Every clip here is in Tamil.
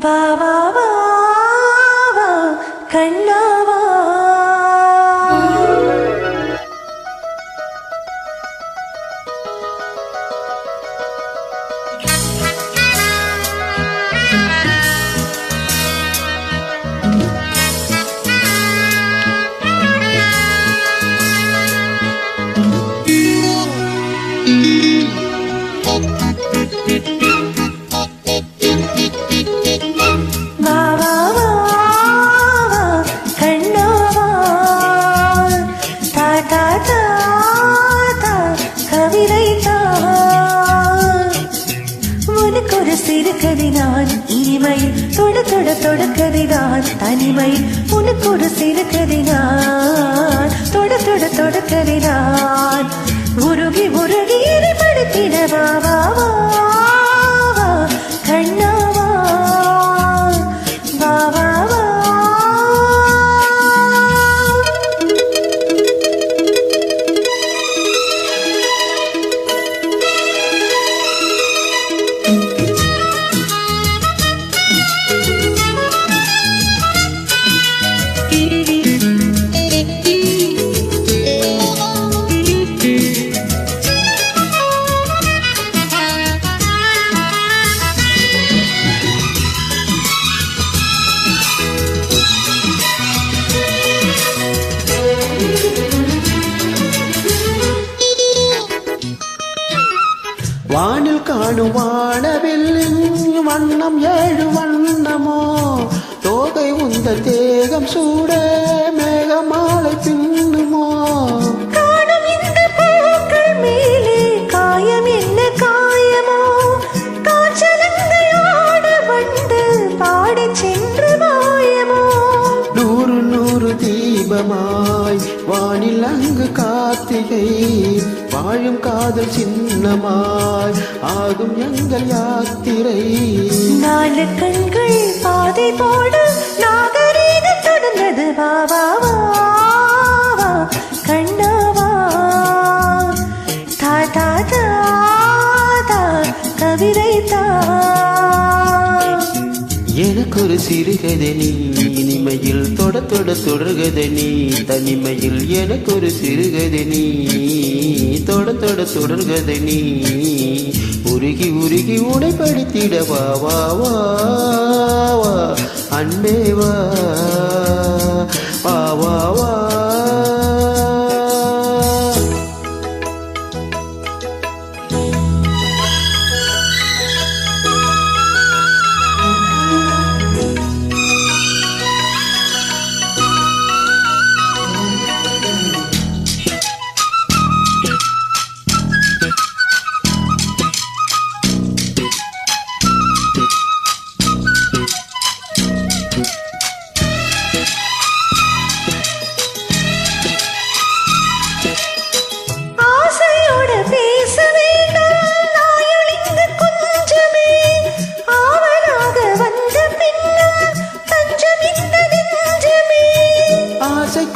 வா வா வா வா கண்ணாவா சிறுகதிதான் இனிமை தொட தொட தொடக்கதிதான் தனிமை உனக்கு ஒரு சிறுகதிதான் தொட தொட தொடக்கதிதான் உருகி உருகி படுத்திடவா வா வா கண்ணாவா வா வா வா வானில் காணும் வானவில்லின் வண்ணம் ஏழு வண்ணமோ தோகை உந்த தேகம் சூட மேகமாலை பின்னுமோ காணும் இந்த பூக்கள் மேலே காயம் என்ன காயமோ காய்ச்சலங்கையோட வந்து பாடி சென்று மாயமோ நூறு நூறு தீபமாய் வானில் அங்கு கார்த்திகை வாழும் காதல் சின்னமாய் ஆகும் எங்கள் யாத்திரை நாலு கண்கள் பாதை போட நாகரீகம் தொடர்ந்தது வா வா வா கண்ணாவா தா தா தா தா கவிதை தா எனக்கு ஒரு சிறுகதை நீ இனிமையில் தொட தொட தொடர்கதை நீ தனிமையில் எனக்கு ஒரு சிறுகதை நீ தொட தொட தொடர்கதை நீ உருகி உருகி உடைப்படுத்திட வா வா வா வா அன்பே வா வா வா வா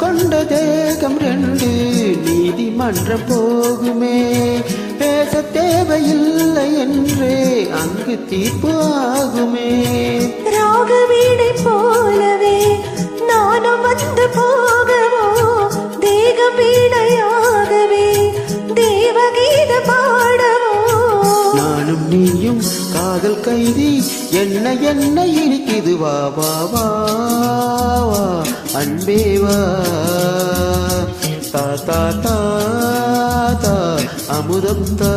கொண்ட தேகம் ரெண்டு நீதிமன்றம் போகுமே பேச தேவையில்லை என்றே அங்கு தீர்ப்பு ஆகுமே ராக வீடை போலவே நானும் வந்து போகவோ தேக பீடையாகவே தேவகீத பாடவோ நானும் நீயும் காதல் கைதி என்ன என்ன இனிக்குது வா வா வா அன்பே வா தா தா தா தா அமுதம் தா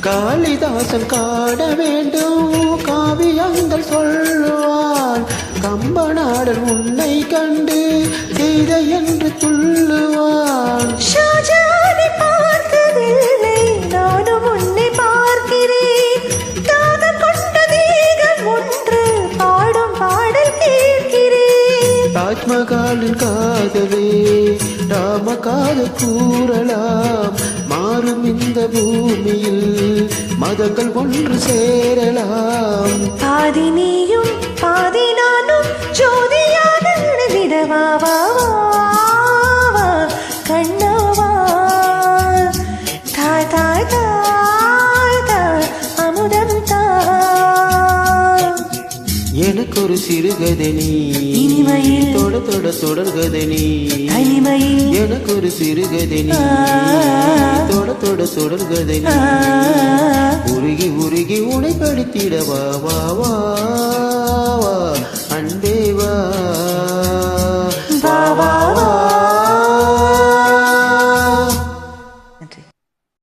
காளிதாசன் காட வேண்டும் காவியங்கள் சொல்லுவான் கம்பநாடர் உன்னை கண்டு செய்த என்று சொல்லுவான் ஷாஜானை பார்த்ததில்லை நானும் உன்னை பார்க்கிறேன் தாகம் கொண்ட தேகம் ஒன்று பாடும் நாளில் காதலே ராமகாத கூறலாம். மாறும் இந்த பூமியில் மதங்கள் ஒன்று சேரலாம். பாதி நீயும் பாதி நானும் ஜோதியாக விடவாவா கண்ணாவா தாய் தாய் தாய் தாய் அமுதம் தா. எனக்கு ஒரு சிறுகதை நீ இனிமையில் தொட தொட தொடர்கதை நீ தனிமையில் எனக்கு ஒரு சிறுகதை நீ தொட தொட தொடர்கதை நீ உருகி உருகி உனைப்படுத்திட வா வா வா வா